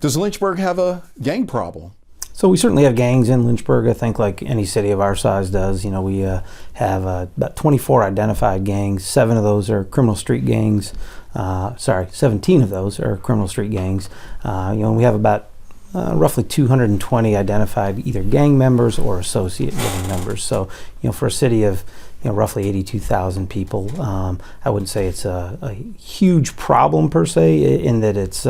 Does Lynchburg have a gang problem? So we certainly have gangs in Lynchburg, I think, like any city of our size does. You know, we have about 24 identified gangs. 7 of those are criminal street gangs. 17 of those are criminal street gangs. We have about roughly 220 identified either gang members or associate gang members. So, for a city of roughly 82,000 people, I wouldn't say it's a huge problem per se in that it's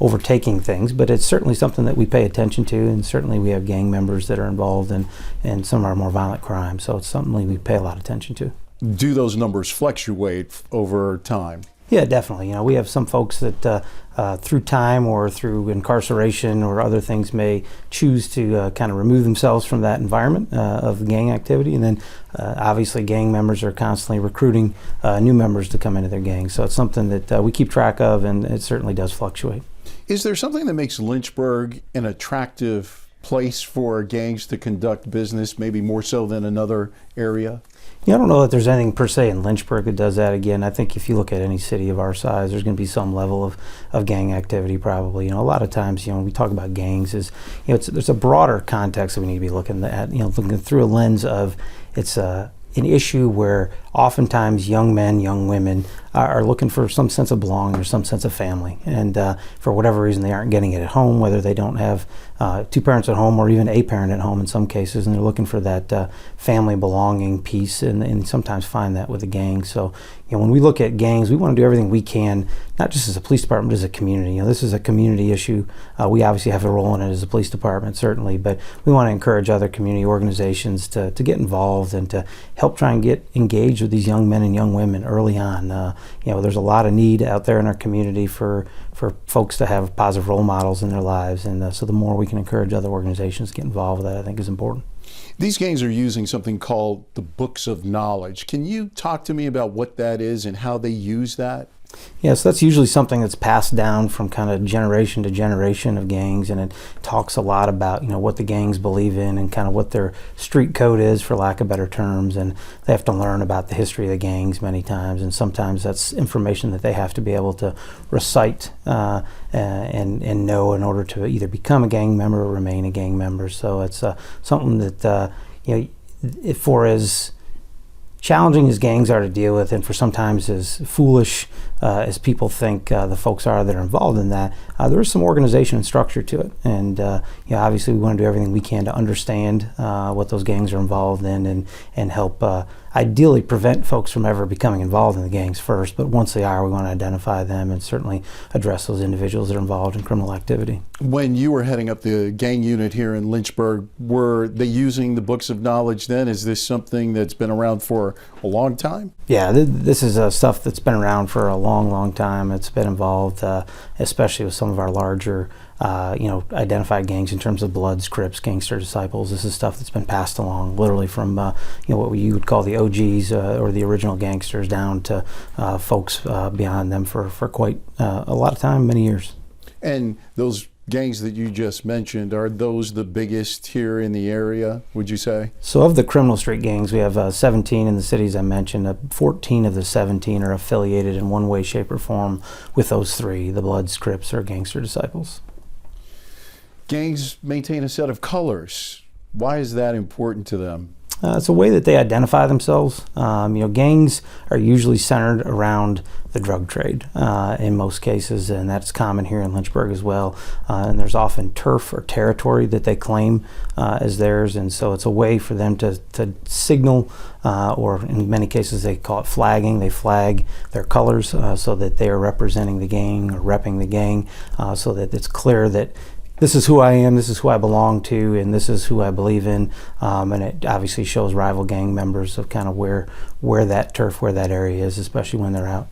overtaking things, but it's certainly something that we pay attention to, and certainly we have gang members that are involved in some of our more violent crimes. So it's something we pay a lot of attention to. Do those numbers fluctuate over time? Yeah, definitely. We have some folks that through time or through incarceration or other things may choose to kind of remove themselves from that environment of the gang activity. And then obviously gang members are constantly recruiting new members to come into their gangs. So it's something that we keep track of, and it certainly does fluctuate. Is there something that makes Lynchburg an attractive place for gangs to conduct business, maybe more so than another area? I don't know that there's anything per se in Lynchburg that does that. Again, I think if you look at any city of our size, there's going to be some level of gang activity probably. A lot of times, when we talk about gangs, there's a broader context that we need to be looking at, looking through a lens of it's an issue where oftentimes young men, young women are looking for some sense of belonging or some sense of family. And for whatever reason, they aren't getting it at home, whether they don't have 2 parents at home or even a parent at home in some cases, and they're looking for that family belonging piece, and sometimes find that with the gang. So, when we look at gangs, we want to do everything we can, not just as a police department, but as a community. This is a community issue. We obviously have a role in it as a police department, certainly, but we want to encourage other community organizations to get involved and to help try and get engaged with these young men and young women early on. There's a lot of need out there in our community for folks to have positive role models in their lives, and so the more we can encourage other organizations to get involved with that, I think is important. These gangs are using something called the books of knowledge. Can you talk to me about what that is and how they use that? Yeah, so that's usually something that's passed down from kind of generation to generation of gangs, and it talks a lot about what the gangs believe in and kind of what their street code is, for lack of better terms, and they have to learn about the history of the gangs many times, and sometimes that's information that they have to be able to recite and know in order to either become a gang member or remain a gang member. So it's something that for as challenging as gangs are to deal with, and for sometimes as foolish as people think the folks are that are involved in that, there is some organization and structure to it. And obviously we want to do everything we can to understand what those gangs are involved in and help ideally prevent folks from ever becoming involved in the gangs first. But once they are, we want to identify them and certainly address those individuals that are involved in criminal activity. When you were heading up the gang unit here in Lynchburg, were they using the books of knowledge then? Is this something that's been around for a long time? Yeah, this is stuff that's been around for a long time. It's been involved, especially with some of our larger identified gangs in terms of Bloods, Crips, Gangster disciples. This is stuff that's been passed along literally from what you would call the OGs or the original gangsters down to folks beyond them for quite a lot of time, many years. And those gangs that you just mentioned, are those the biggest here in the area, would you say? So of the criminal street gangs, we have 17 in the cities I mentioned. 14 of the 17 are affiliated in one way, shape, or form with those 3, the Bloods, Crips, or Gangster disciples. Gangs maintain a set of colors. Why is that important to them? It's a way that they identify themselves. Gangs are usually centered around the drug trade in most cases, and that's common here in Lynchburg as well. And there's often turf or territory that they claim as theirs, and so it's a way for them to signal, or in many cases they call it flagging. They flag their colors so that they are representing the gang or repping the gang, so that it's clear that this is who I am, this is who I belong to, and this is who I believe in. And it obviously shows rival gang members of kind of where that turf, where that area is, especially when they're out.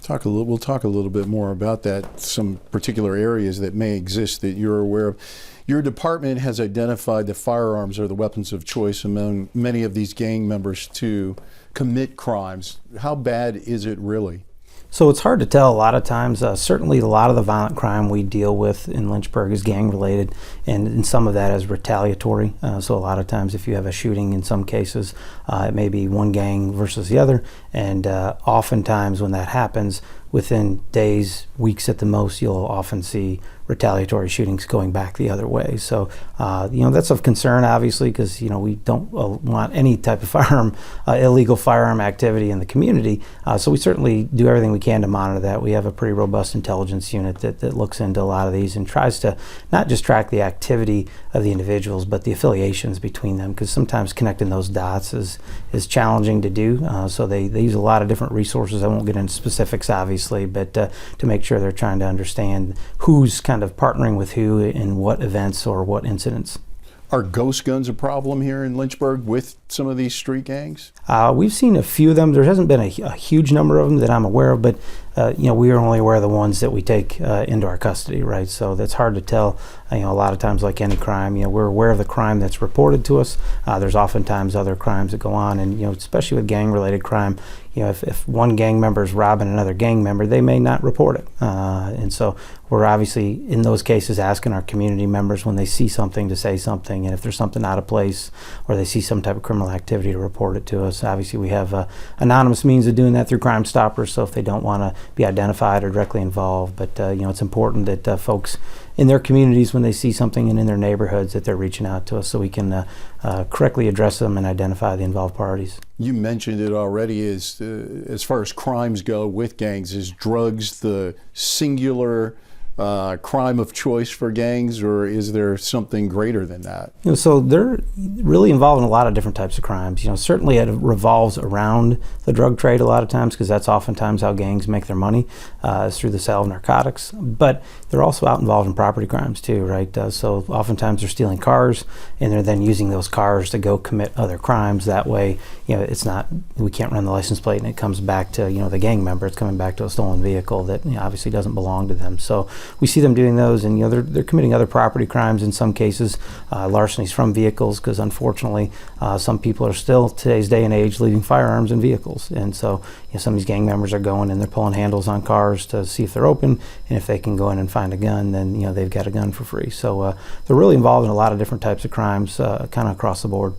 We'll talk a little bit more about that, some particular areas that may exist that you're aware of. Your department has identified that firearms are the weapons of choice among many of these gang members to commit crimes. How bad is it really? So it's hard to tell a lot of times. Certainly a lot of the violent crime we deal with in Lynchburg is gang related, and some of that is retaliatory. So a lot of times if you have a shooting, in some cases it may be one gang versus the other, and oftentimes when that happens, within days, weeks at the most, you'll often see retaliatory shootings going back the other way. So, that's of concern, obviously, because, we don't want any type of illegal firearm activity in the community. So we certainly do everything we can to monitor that. We have a pretty robust intelligence unit that looks into a lot of these and tries to not just track the activity of the individuals, but the affiliations between them, because sometimes connecting those dots is challenging to do. So they use a lot of different resources. I won't get into specifics, obviously, but to make sure they're trying to understand who's kind of partnering with who in what events or what incidents. Are ghost guns a problem here in Lynchburg with some of these street gangs? We've seen a few of them. There hasn't been a huge number of them that I'm aware of, but we are only aware of the ones that we take into our custody, right? So that's hard to tell. A lot of times, like any crime, we're aware of the crime that's reported to us. There's oftentimes other crimes that go on, and especially with gang-related crime, if one gang member is robbing another gang member, they may not report it. And so we're obviously, in those cases, asking our community members when they see something to say something, and if there's something out of place or they see some type of criminal activity to report it to us. Obviously, we have anonymous means of doing that through Crime Stoppers, so if they don't want to be identified or directly involved. But, it's important that folks in their communities, when they see something and in their neighborhoods, that they're reaching out to us so we can correctly address them and identify the involved parties. You mentioned it already. As far as crimes go with gangs, is drugs the singular crime of choice for gangs, or is there something greater than that? So they're really involved in a lot of different types of crimes. Certainly it revolves around the drug trade a lot of times, because that's oftentimes how gangs make their money, is through the sale of narcotics. But they're also out involved in property crimes too, right? So oftentimes they're stealing cars, and they're then using those cars to go commit other crimes. That way, it's not, we can't run the license plate and it comes back to, the gang member. It's coming back to a stolen vehicle that obviously doesn't belong to them. So we see them doing those, and they're committing other property crimes in some cases, larcenies from vehicles, because unfortunately some people are still, today's day and age, leaving firearms in vehicles. And so some of these gang members are going and they're pulling handles on cars to see if they're open, and if they can go in and find a gun, then they've got a gun for free. So they're really involved in a lot of different types of crimes, kind of across the board.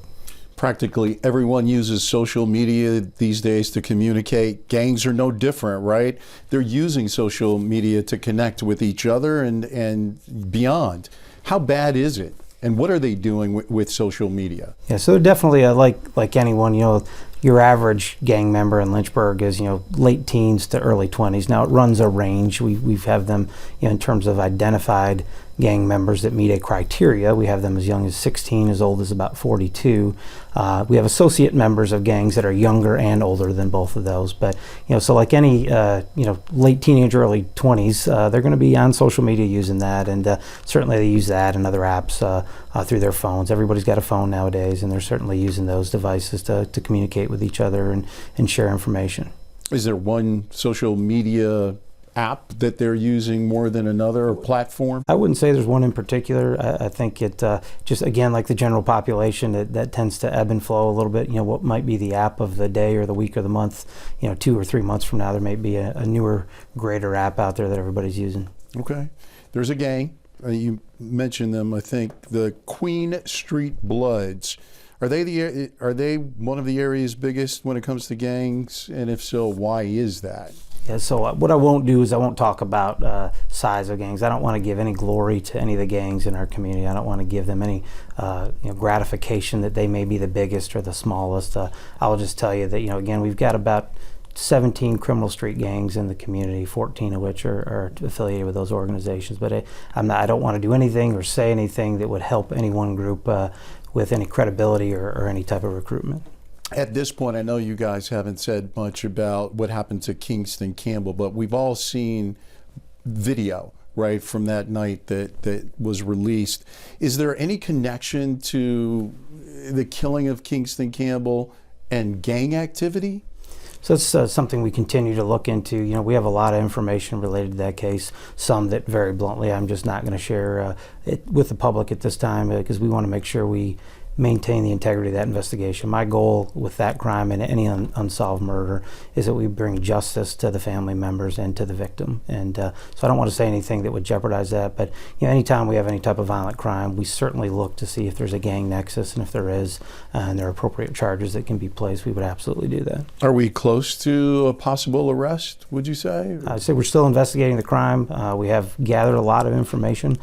Practically everyone uses social media these days to communicate. Gangs are no different, right? They're using social media to connect with each other and beyond. How bad is it? And what are they doing with social media? Yeah, so they're definitely like anyone, your average gang member in Lynchburg is, late teens to early 20s. Now it runs a range. We have them, in terms of identified gang members that meet a criteria. We have them as young as 16, as old as about 42. We have associate members of gangs that are younger and older than both of those. But, so like any, late teenage, early 20s, they're going to be on social media using that. And certainly they use that and other apps through their phones. Everybody's got a phone nowadays, and they're certainly using those devices to communicate with each other and share information. Is there one social media app that they're using more than another, or platform? I wouldn't say there's one in particular. I think it just, again, like the general population, that tends to ebb and flow a little bit. What might be the app of the day or the week or the month, 2 or 3 months from now, there may be a newer, greater app out there that everybody's using. Okay. There's a gang. You mentioned them, I think, the Queen Street Bloods. Are they one of the area's biggest when it comes to gangs? And if so, why is that? Yeah, so what I won't do is I won't talk about size of gangs. I don't want to give any glory to any of the gangs in our community. I don't want to give them any gratification that they may be the biggest or the smallest. I'll just tell you that, again, we've got about 17 criminal street gangs in the community, 14 of which are affiliated with those organizations. But I don't want to do anything or say anything that would help any one group with any credibility or any type of recruitment. At this point, I know you guys haven't said much about what happened to Kingston Campbell, but we've all seen video, right, from that night that was released. Is there any connection to the killing of Kingston Campbell and gang activity? So it's something we continue to look into. We have a lot of information related to that case, some that very bluntly I'm just not going to share it with the public at this time, because we want to make sure we maintain the integrity of that investigation. My goal with that crime and any unsolved murder is that we bring justice to the family members and to the victim. And so I don't want to say anything that would jeopardize that, but anytime we have any type of violent crime, we certainly look to see if there's a gang nexus, and if there is, and there are appropriate charges that can be placed, we would absolutely do that. Are we close to a possible arrest, would you say? I'd say we're still investigating the crime. We have gathered a lot of information.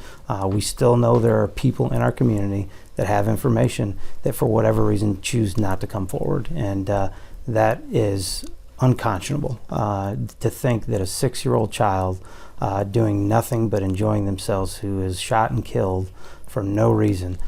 We still know there are people in our community that have information that for whatever reason choose not to come forward. And that is unconscionable, to think that a 6-year-old child doing nothing but enjoying themselves, who is shot and killed for no reason,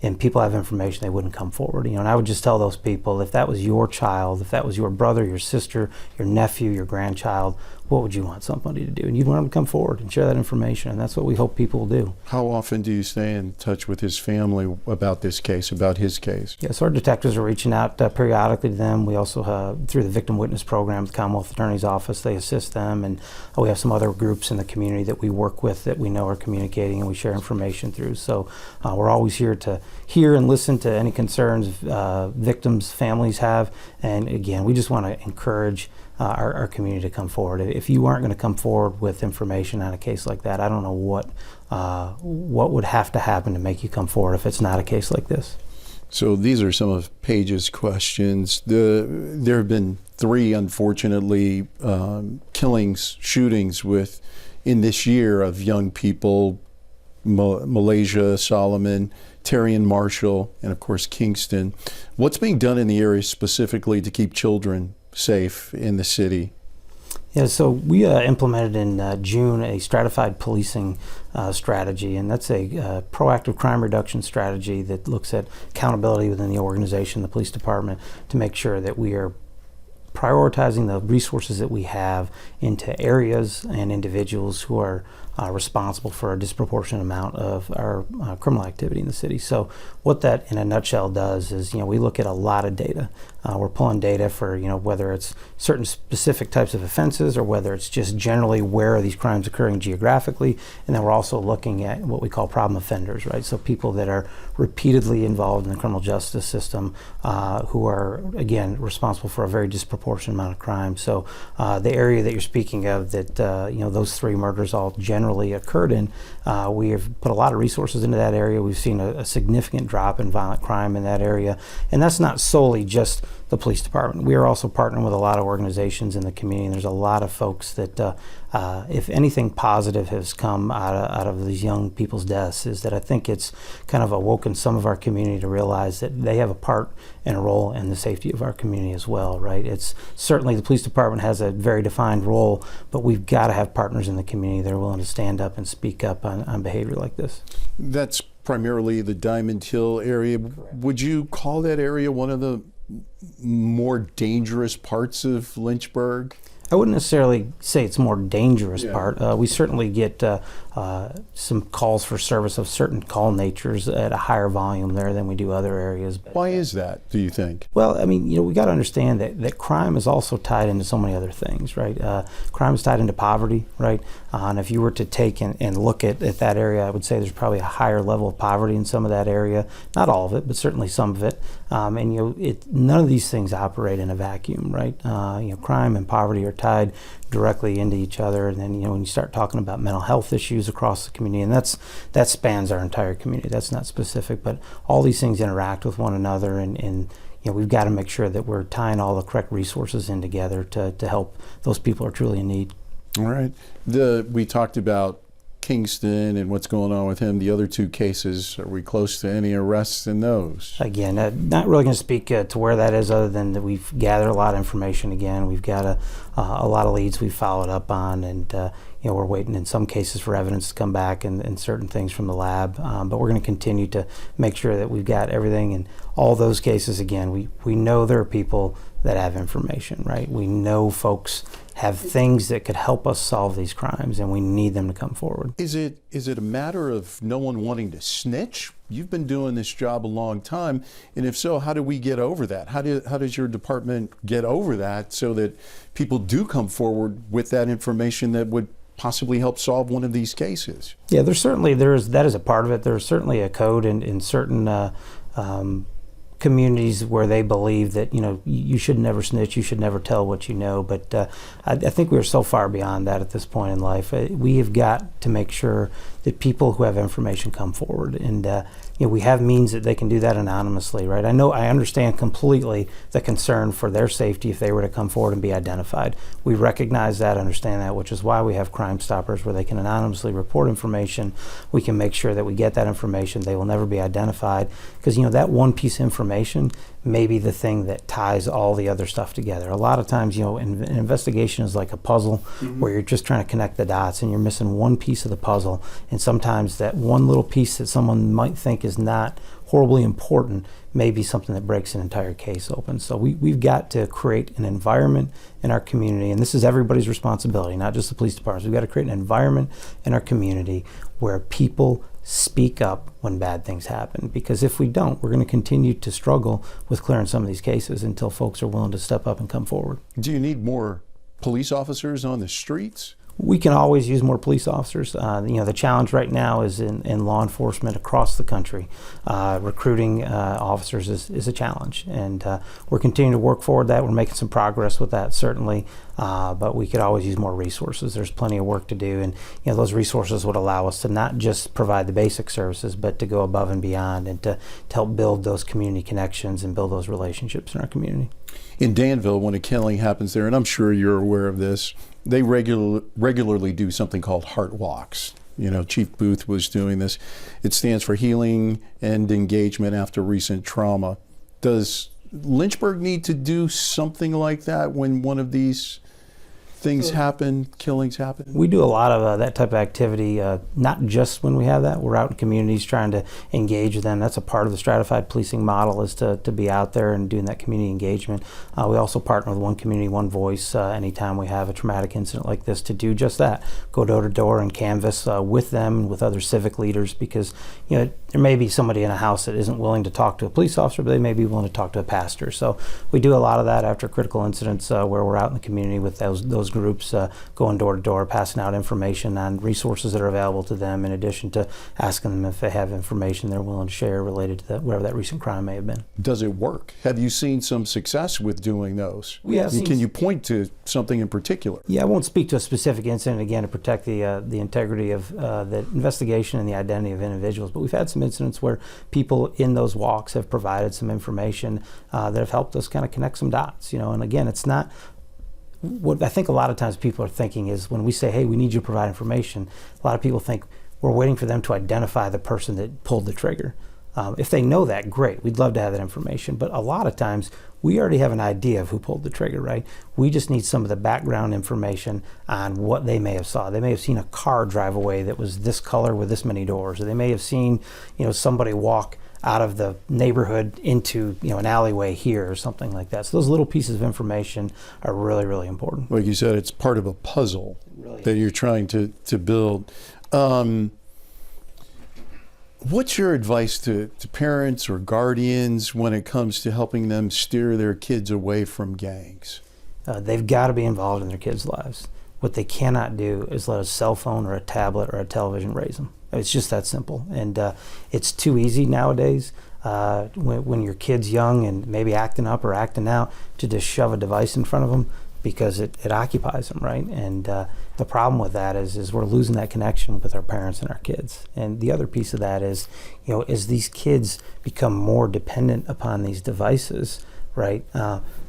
and people have information, they wouldn't come forward. And I would just tell those people, if that was your child, if that was your brother, your sister, your nephew, your grandchild, what would you want somebody to do? And you'd want them to come forward and share that information, and that's what we hope people will do. How often do you stay in touch with his family about this case, about his case? Yes, our detectives are reaching out periodically to them. We also, through the Victim Witness Program, the Commonwealth Attorney's Office, they assist them, and we have some other groups in the community that we work with that we know are communicating, and we share information through. So we're always here to hear and listen to any concerns victims' families have, and again, we just want to encourage our community to come forward. If you aren't going to come forward with information on a case like that, I don't know what would have to happen to make you come forward if it's not a case like this. So these are some of Paige's questions. There have been 3, unfortunately, killings, shootings in this year of young people: Malaysia, Solomon, Terry and Marshall, and of course Kingston. What's being done in the area specifically to keep children safe in the city? Yeah, so we implemented in June a stratified policing strategy, and that's a proactive crime reduction strategy that looks at accountability within the organization, the police department, to make sure that we are prioritizing the resources that we have into areas and individuals who are responsible for a disproportionate amount of our criminal activity in the city. So what that in a nutshell does is, we look at a lot of data. We're pulling data for, whether it's certain specific types of offenses or whether it's just generally where are these crimes occurring geographically. And then we're also looking at what we call problem offenders, right? So people that are repeatedly involved in the criminal justice system who are, again, responsible for a very disproportionate amount of crime. So the area that you're speaking of that, those 3 murders all generally occurred in, we have put a lot of resources into that area. We've seen a significant drop in violent crime in that area. And that's not solely just the police department. We are also partnering with a lot of organizations in the community, and there's a lot of folks that, if anything positive has come out of these young people's deaths, is that I think it's kind of awoken some of our community to realize that they have a part and a role in the safety of our community as well, right? It's certainly the police department has a very defined role, but we've got to have partners in the community that are willing to stand up and speak up on behavior like this. That's primarily the Diamond Hill area. Correct. Would you call that area one of the more dangerous parts of Lynchburg? I wouldn't necessarily say it's more dangerous Yeah. part. We certainly get some calls for service of certain call natures at a higher volume there than we do other areas. Why is that, do you think? Well, I mean, we got to understand that crime is also tied into so many other things, right? Crime is tied into poverty, right? And if you were to take and look at that area, I would say there's probably a higher level of poverty in some of that area. Not all of it, but certainly some of it. And none of these things operate in a vacuum, right? Crime and poverty are tied directly into each other, and then when you start talking about mental health issues across the community, and that spans our entire community. That's not specific, but all these things interact with one another, and we've got to make sure that we're tying all the correct resources in together to help those people who are truly in need. All right. We talked about Kingston and what's going on with him. The other 2 cases, are we close to any arrests in those? Again, not really going to speak to where that is, other than that we've gathered a lot of information. Again, we've got a lot of leads we've followed up on, and we're waiting in some cases for evidence to come back and certain things from the lab. But we're going to continue to make sure that we've got everything in all those cases. Again, we know there are people that have information, right? We know folks have things that could help us solve these crimes, and we need them to come forward. Is it a matter of no one wanting to snitch? You've been doing this job a long time, and if so, how do we get over that? How does your department get over that so that people do come forward with that information that would possibly help solve one of these cases? Yeah, that is a part of it. There's certainly a code in certain communities where they believe that you should never snitch, you should never tell what you know. But I think we're so far beyond that at this point in life. We have got to make sure that people who have information come forward, and we have means that they can do that anonymously, right? I understand completely the concern for their safety if they were to come forward and be identified. We recognize that, understand that, which is why we have Crime Stoppers where they can anonymously report information. We can make sure that we get that information. They will never be identified, because that one piece of information may be the thing that ties all the other stuff together. A lot of times, an investigation is like a puzzle where you're just trying to connect the dots and you're missing one piece of the puzzle. And sometimes that one little piece that someone might think is not horribly important may be something that breaks an entire case open. So we've got to create an environment in our community, and this is everybody's responsibility, not just the police departments. We've got to create an environment in our community where people speak up when bad things happen, because if we don't, we're going to continue to struggle with clearing some of these cases until folks are willing to step up and come forward. Do you need more police officers on the streets? We can always use more police officers. The challenge right now is in law enforcement across the country. Recruiting officers is a challenge, and we're continuing to work forward that. We're making some progress with that, certainly, but we could always use more resources. There's plenty of work to do, and those resources would allow us to not just provide the basic services, but to go above and beyond, and to help build those community connections and build those relationships in our community. In Danville, when a killing happens there, and I'm sure you're aware of this, they regularly do something called heart walks. Chief Booth was doing this. It stands for Healing and Engagement After Recent Trauma. Does Lynchburg need to do something like that when one of these things happen, killings happen? We do a lot of that type of activity, not just when we have that. We're out in communities trying to engage with them. That's a part of the stratified policing model, is to be out there and doing that community engagement. We also partner with One Community, One Voice anytime we have a traumatic incident like this, to do just that. Go door to door and canvass with them and with other civic leaders, because there may be somebody in a house that isn't willing to talk to a police officer, but they may be willing to talk to a pastor. So we do a lot of that after critical incidents where we're out in the community with those groups, going door to door, passing out information on resources that are available to them, in addition to asking them if they have information they're willing to share related to whatever that recent crime may have been. Does it work? Have you seen some success with doing those? Can you point to something in particular? Yeah, I won't speak to a specific incident, again, to protect the integrity of the investigation and the identity of individuals, but we've had some incidents where people in those walks have provided some information that have helped us kind of connect some dots. And again, it's not what I think a lot of times people are thinking is, when we say, hey, we need you to provide information, a lot of people think we're waiting for them to identify the person that pulled the trigger. If they know that, great, we'd love to have that information. But a lot of times we already have an idea of who pulled the trigger, right? We just need some of the background information on what they may have saw. They may have seen a car drive away that was this color with this many doors, or they may have seen, somebody walk out of the neighborhood into an alleyway here or something like that. So those little pieces of information are really, really important. Like you said, it's part of a puzzle that you're trying to build. What's your advice to parents or guardians when it comes to helping them steer their kids away from gangs? They've got to be involved in their kids' lives. What they cannot do is let a cell phone or a tablet or a television raise them. It's just that simple. And it's too easy nowadays when your kid's young and maybe acting up or acting out, to just shove a device in front of them, because it occupies them, right? And the problem with that is we're losing that connection with our parents and our kids. And the other piece of that is, as these kids become more dependent upon these devices, right?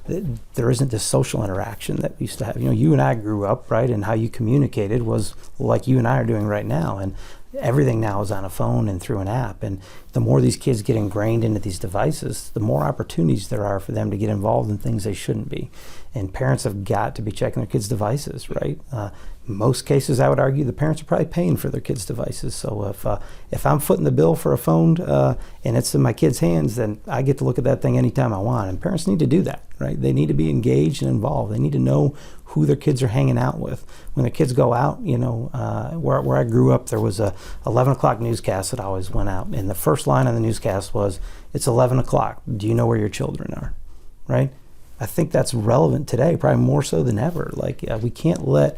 There isn't this social interaction that we used to have. You and I grew up, right? And how you communicated was like you and I are doing right now. And everything now is on a phone and through an app. And the more these kids get ingrained into these devices, the more opportunities there are for them to get involved in things they shouldn't be. And parents have got to be checking their kids' devices, right? Most cases, I would argue, the parents are probably paying for their kids' devices. So if I'm footing the bill for a phone and it's in my kid's hands, then I get to look at that thing anytime I want. And parents need to do that, right? They need to be engaged and involved. They need to know who their kids are hanging out with. When their kids go out, where I grew up, there was a 11 o'clock newscast that always went out. And the first line on the newscast was, "It's 11 o'clock. Do you know where your children are?" Right? I think that's relevant today, probably more so than ever. We can't let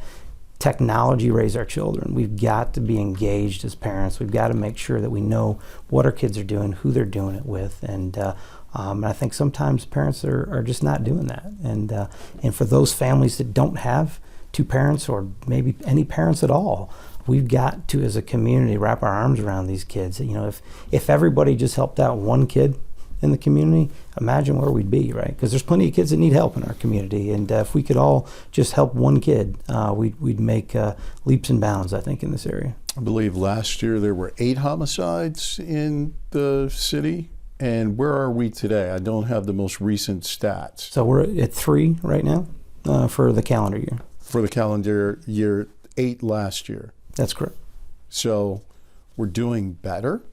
technology raise our children. We've got to be engaged as parents. We've got to make sure that we know what our kids are doing, who they're doing it with, and I think sometimes parents are just not doing that. And for those families that don't have two parents or maybe any parents at all, we've got to, as a community, wrap our arms around these kids. You know, if everybody just helped out one kid in the community, imagine where we'd be, right? Because there's plenty of kids that need help in our community, and if we could all just help one kid, we'd make leaps and bounds, I think, in this area. I believe last year there were 8 homicides in the city. And where are we today? I don't have the most recent stats. So we're at 3 right now for the calendar year. For the calendar year, 8 last year. That's correct. So we're doing better?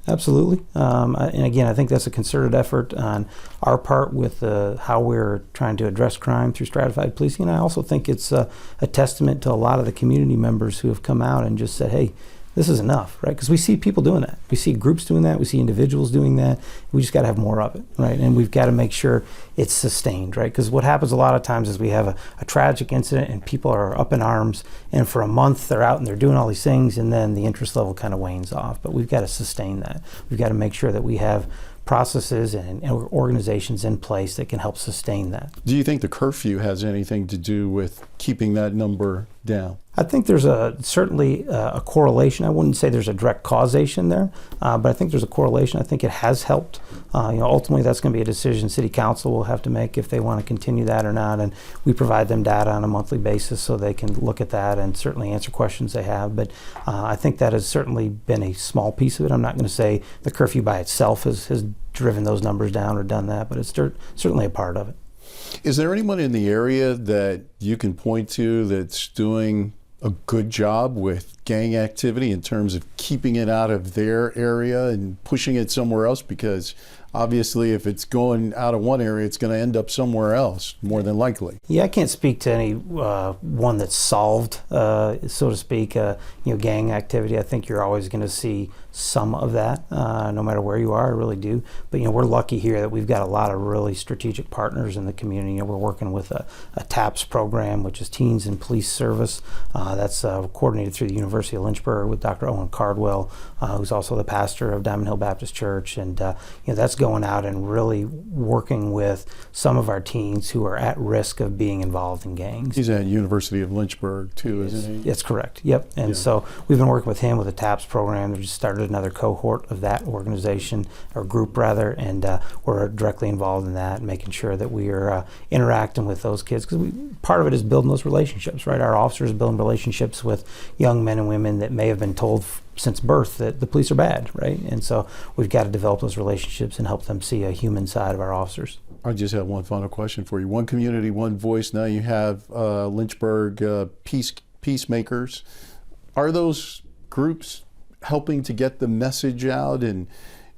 Absolutely. And again, I think that's a concerted effort on our part with how we're trying to address crime through stratified policing. And I also think it's a testament to a lot of the community members who have come out and just said, hey, this is enough, right? Because we see people doing that. We see groups doing that. We see individuals doing that. We just got to have more of it, right? And we've got to make sure it's sustained, right? Because what happens a lot of times is we have a tragic incident and people are up in arms, and for a month they're out and they're doing all these things, and then the interest level kind of wanes off. But we've got to sustain that. We've got to make sure that we have processes and organizations in place that can help sustain that. Do you think the curfew has anything to do with keeping that number down? I think there's certainly a correlation. I wouldn't say there's a direct causation there, but I think there's a correlation. I think it has helped. Ultimately, that's going to be a decision City Council will have to make if they want to continue that or not. And we provide them data on a monthly basis so they can look at that and certainly answer questions they have. But I think that has certainly been a small piece of it. I'm not going to say the curfew by itself has driven those numbers down or done that, but it's certainly a part of it. Is there anyone in the area that you can point to that's doing a good job with gang activity in terms of keeping it out of their area and pushing it somewhere else? Because obviously if it's going out of one area, it's going to end up somewhere else, more than likely. Yeah, I can't speak to any one that's solved, so to speak, gang activity. I think you're always going to see some of that, no matter where you are, I really do. But we're lucky here that we've got a lot of really strategic partners in the community. We're working with a TAPS program, which is Teens in Police Service. That's coordinated through the University of Lynchburg with Dr. Owen Cardwell, who's also the pastor of Diamond Hill Baptist Church. And that's going out and really working with some of our teens who are at risk of being involved in gangs. He's at University of Lynchburg too, isn't he? That's correct. Yep. And so we've been working with him with a TAPS program. They just started another cohort of that organization, or group rather, and we're directly involved in that, making sure that we are interacting with those kids, because part of it is building those relationships, right? Our officers building relationships with young men and women that may have been told since birth that the police are bad, right? And so we've got to develop those relationships and help them see a human side of our officers. I just have one final question for you. One community, one voice. Now you have Lynchburg Peacemakers. Are those groups helping to get the message out and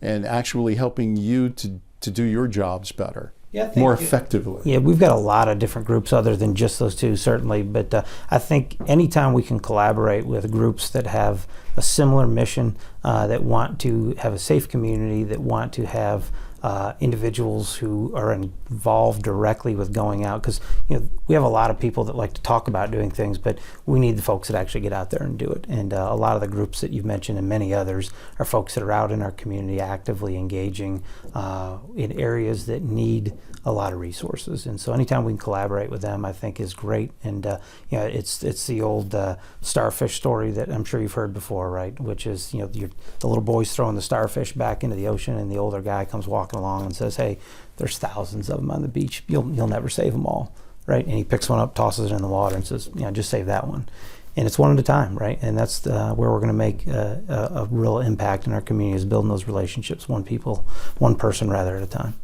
actually helping you to do your jobs better? Yeah, more effectively. Yeah, we've got a lot of different groups other than just those two, certainly. But I think anytime we can collaborate with groups that have a similar mission, that want to have a safe community, that want to have individuals who are involved directly with going out, because we have a lot of people that like to talk about doing things, but we need the folks that actually get out there and do it. And a lot of the groups that you've mentioned and many others are folks that are out in our community actively engaging in areas that need a lot of resources. And so anytime we can collaborate with them, I think is great. And it's the old starfish story that I'm sure you've heard before, right? Which is the little boy's throwing the starfish back into the ocean, and the older guy comes walking along and says, "Hey, there's thousands of them on the beach. You'll never save them all," right? And he picks one up, tosses it in the water, and says, "Just save that one." And it's one at a time, right? And that's where we're going to make a real impact in our community, is building those relationships, one person rather at a time.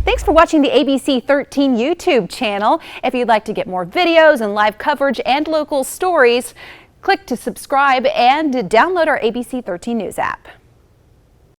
Thanks for watching the ABC 13 YouTube channel. If you'd like to get more videos and live coverage and local stories, click to subscribe and download our ABC 13 News app.